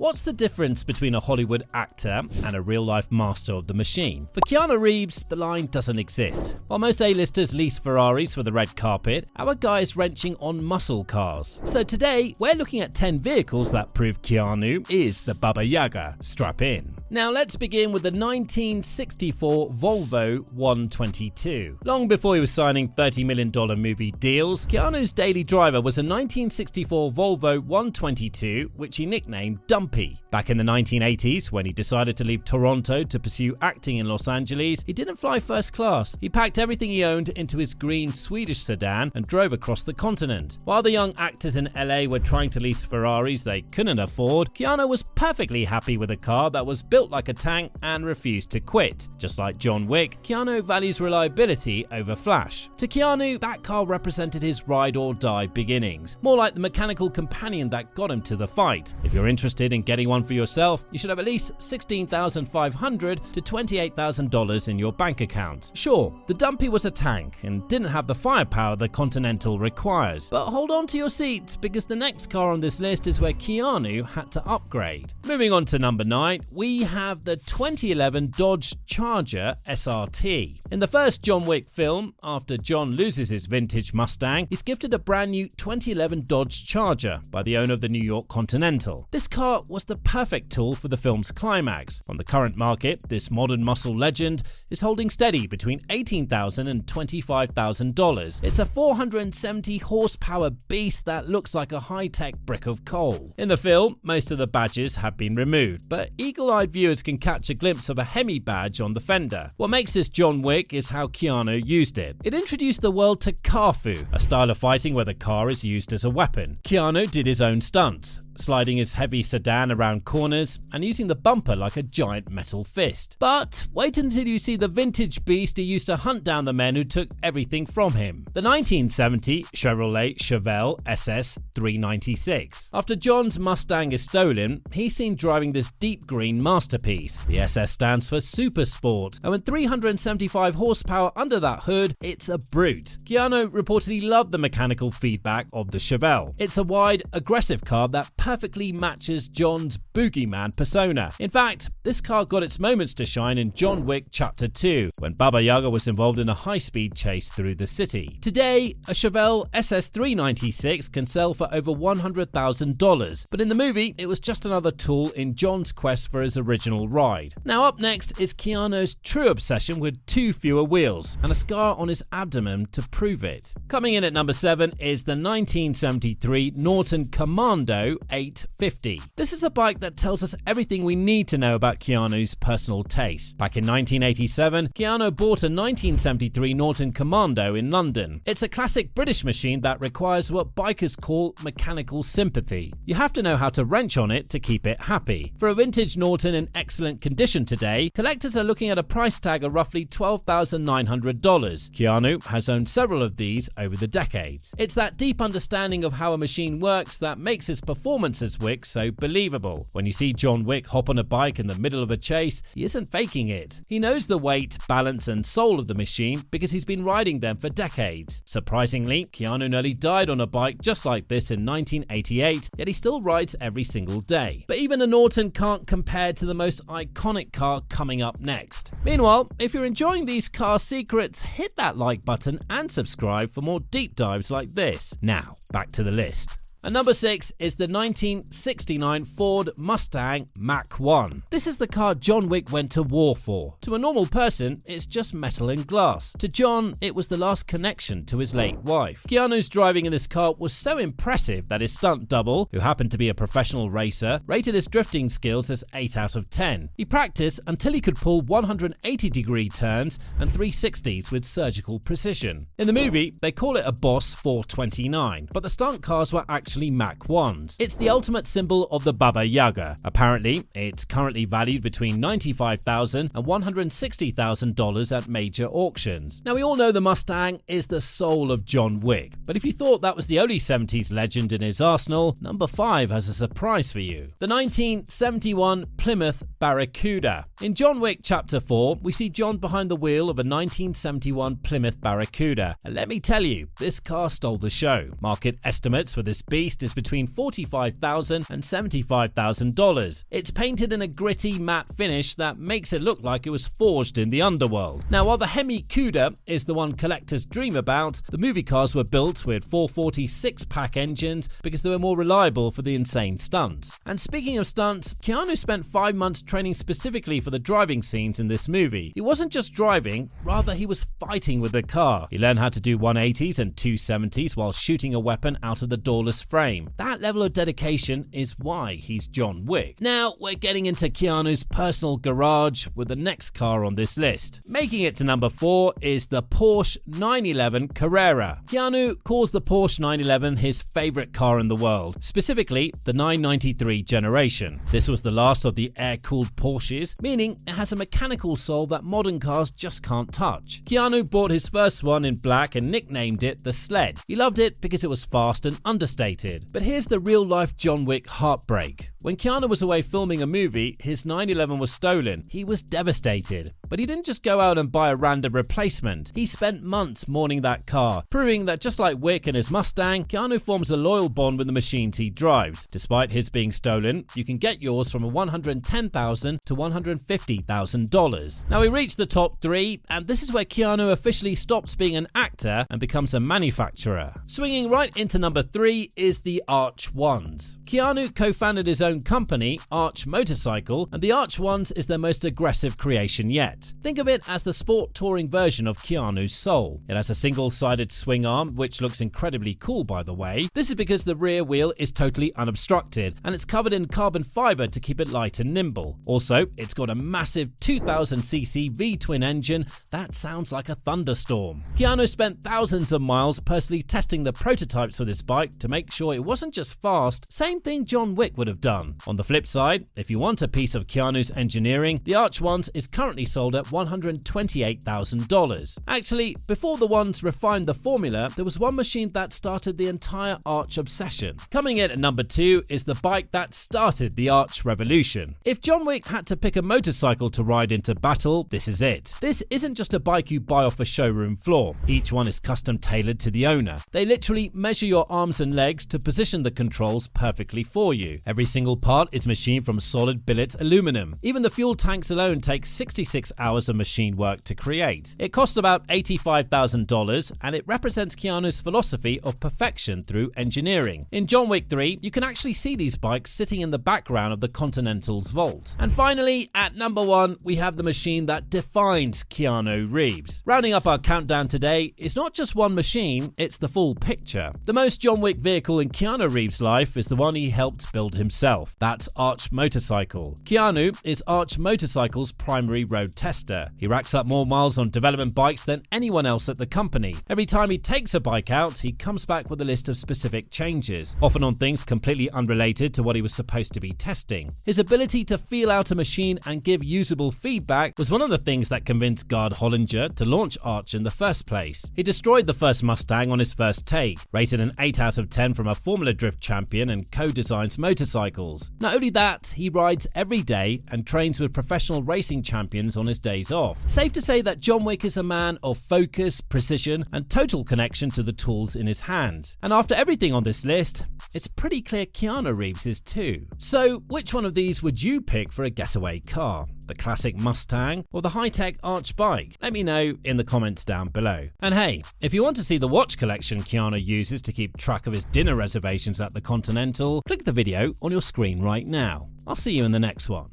What's the difference between a Hollywood actor and a real-life master of the machine? For Keanu Reeves, the line doesn't exist. While most A-listers lease Ferraris for the red carpet, our guy is wrenching on muscle cars. So today, we're looking at 10 vehicles that prove Keanu is the Baba Yaga. Strap in. Now let's begin with the 1964 Volvo 122. Long before he was signing $30 million movie deals, Keanu's daily driver was a 1964 Volvo 122, which he nicknamed Dumpy. Back in the 1980s, when he decided to leave Toronto to pursue acting in Los Angeles, he didn't fly first class. He packed everything he owned into his green Swedish sedan and drove across the continent. While the young actors in LA were trying to lease Ferraris they couldn't afford, Keanu was perfectly happy with a car that was built like a tank and refused to quit. Just like John Wick, Keanu values reliability over flash. To Keanu, that car represented his ride-or-die beginnings, more like the mechanical companion that got him to the fight. If you're interested in getting one for yourself, you should have at least $16,500 to $28,000 in your bank account. Sure, the Dumpy was a tank and didn't have the firepower the Continental requires, but hold on to your seats because the next car on this list is where Keanu had to upgrade. Moving on to number 9, we have the 2011 Dodge Charger SRT. In the first John Wick film, after John loses his vintage Mustang, he's gifted a brand new 2011 Dodge Charger by the owner of the New York Continental. This car was the perfect tool for the film's climax. On the current market, this modern muscle legend is holding steady between $18,000 and $25,000. It's a 470 horsepower beast that looks like a high-tech brick of coal. In the film, most of the badges have been removed, but eagle-eyed viewers can catch a glimpse of a Hemi badge on the fender. What makes this John Wick is how Keanu used it. It introduced the world to Kung-Fu, a style of fighting where the car is used as a weapon. Keanu did his own stunts, sliding his heavy sedan around corners and using the bumper like a giant metal fist. But wait until you see the vintage beast he used to hunt down the men who took everything from him. The 1970 Chevelle SS 396. After John's Mustang is stolen, he's seen driving this deep green masterpiece. The SS stands for Super Sport, and with 375 horsepower under that hood, it's a brute. Keanu reportedly loved the mechanical feedback of the Chevelle. It's a wide, aggressive car that perfectly matches John's Boogeyman persona. In fact, this car got its moments to shine in John Wick Chapter 2, when Baba Yaga was involved in a high-speed chase through the city. Today, a Chevelle SS 396 can sell for over $100,000, but in the movie, it was just another tool in John's quest for his original ride. Now up next is Keanu's true obsession with 2 fewer wheels and a scar on his abdomen to prove it. Coming in at number 7 is the 1973 Norton Commando 850. This is a bike that tells us everything we need to know about Keanu's personal taste. Back in 1987, Keanu bought a 1973 Norton Commando in London. It's a classic British machine that requires what bikers call mechanical sympathy. You have to know how to wrench on it to keep it happy. For a vintage Norton in excellent condition today, collectors are looking at a price tag of roughly $12,900. Keanu has owned several of these over the decades. It's that deep understanding of how a machine works that makes his performance as Wick so believable. When you see John Wick hop on a bike in the middle of a chase, he isn't faking it. He knows the weight, balance and soul of the machine because he's been riding them for decades. Surprisingly, Keanu nearly died on a bike just like this in 1988, yet he still rides every single day. But even a Norton can't compare to the most iconic car coming up next. Meanwhile, if you're enjoying these car secrets, hit that like button and subscribe for more deep dives like this. Now, back to the list. And number 6 is the 1969 Ford Mustang Mach 1. This is the car John Wick went to war for. To a normal person, it's just metal and glass. To John, it was the last connection to his late wife. Keanu's driving in this car was so impressive that his stunt double, who happened to be a professional racer, rated his drifting skills as 8 out of 10. He practiced until he could pull 180-degree turns and 360s with surgical precision. In the movie, they call it a Boss 429, but the stunt cars were actually Mach 1s. It's the ultimate symbol of the Baba Yaga. Apparently, it's currently valued between $95,000 and $160,000 at major auctions. Now, we all know the Mustang is the soul of John Wick, but if you thought that was the only 70s legend in his arsenal, number 5 has a surprise for you. The 1971 Plymouth Barracuda. In John Wick Chapter 4, we see John behind the wheel of a 1971 Plymouth Barracuda, and let me tell you, this car stole the show. Market estimates for this beast beast is between $45,000 and $75,000. It's painted in a gritty matte finish that makes it look like it was forged in the underworld. Now, while the Hemi Cuda is the one collectors dream about, the movie cars were built with 440 6-pack engines because they were more reliable for the insane stunts. And speaking of stunts, Keanu spent 5 months training specifically for the driving scenes in this movie. He wasn't just driving, rather he was fighting with the car. He learned how to do 180s and 270s while shooting a weapon out of the doorless frame. That level of dedication is why he's John Wick. Now we're getting into Keanu's personal garage with the next car on this list. Making it to number 4 is the Porsche 911 Carrera. Keanu calls the Porsche 911 his favorite car in the world, specifically the 993 generation. This was the last of the air-cooled Porsches, meaning it has a mechanical soul that modern cars just can't touch. Keanu bought his first one in black and nicknamed it the Sled. He loved it because it was fast and understated. But here's the real-life John Wick heartbreak. When Keanu was away filming a movie, his 911 was stolen. He was devastated. But he didn't just go out and buy a random replacement. He spent months mourning that car, proving that just like Wick and his Mustang, Keanu forms a loyal bond with the machines he drives. Despite his being stolen, you can get yours from $110,000 to $150,000. Now we reached the top 3, and this is where Keanu officially stops being an actor and becomes a manufacturer. Swinging right into number 3 is the Arch Ones. Keanu co-founded his own company, Arch Motorcycle, and the Arch Ones is their most aggressive creation yet. Think of it as the sport touring version of Keanu's Soul. It has a single-sided swing arm, which looks incredibly cool by the way. This is because the rear wheel is totally unobstructed, and it's covered in carbon fiber to keep it light and nimble. Also, it's got a massive 2000cc V-twin engine that sounds like a thunderstorm. Keanu spent thousands of miles personally testing the prototypes for this bike to make sure it wasn't just fast, same thing John Wick would have done. On the flip side, if you want a piece of Keanu's engineering, the Arch Ones is currently sold at $128,000. Actually, before the Ones refined the formula, there was one machine that started the entire Arch obsession. Coming in at number 2 is the bike that started the Arch revolution. If John Wick had to pick a motorcycle to ride into battle, this is it. This isn't just a bike you buy off a showroom floor. Each one is custom tailored to the owner. They literally measure your arms and legs to position the controls perfectly for you. Every single part is machined from solid billet aluminum. Even the fuel tanks alone take 66 hours of machine work to create. It cost about $85,000, and it represents Keanu's philosophy of perfection through engineering. In John Wick 3, you can actually see these bikes sitting in the background of the Continental's vault. And finally, at number 1, we have the machine that defines Keanu Reeves. Rounding up our countdown today is not just one machine, it's the full picture. The most John Wick vehicle in Keanu Reeves' life is the one he helped build himself. That's Arch Motorcycle. Keanu is Arch Motorcycle's primary road tester. He racks up more miles on development bikes than anyone else at the company. Every time he takes a bike out, he comes back with a list of specific changes, often on things completely unrelated to what he was supposed to be testing. His ability to feel out a machine and give usable feedback was one of the things that convinced Gard Hollinger to launch Arch in the first place. He destroyed the first Mustang on his first take, rated an 8 out of 10 from a Formula Drift champion, and co-designs motorcycles. Not only that, he rides every day and trains with professional racing champions on his days off. Safe to say that John Wick is a man of focus, precision, and total connection to the tools in his hands. And after everything on this list, it's pretty clear Keanu Reeves is too. So, which one of these would you pick for a getaway car? The classic Mustang or the high-tech Arch bike? Let me know in the comments down below. And hey, if you want to see the watch collection Keanu uses to keep track of his dinner reservations at the Continental, click the video on your screen right now. I'll see you in the next one.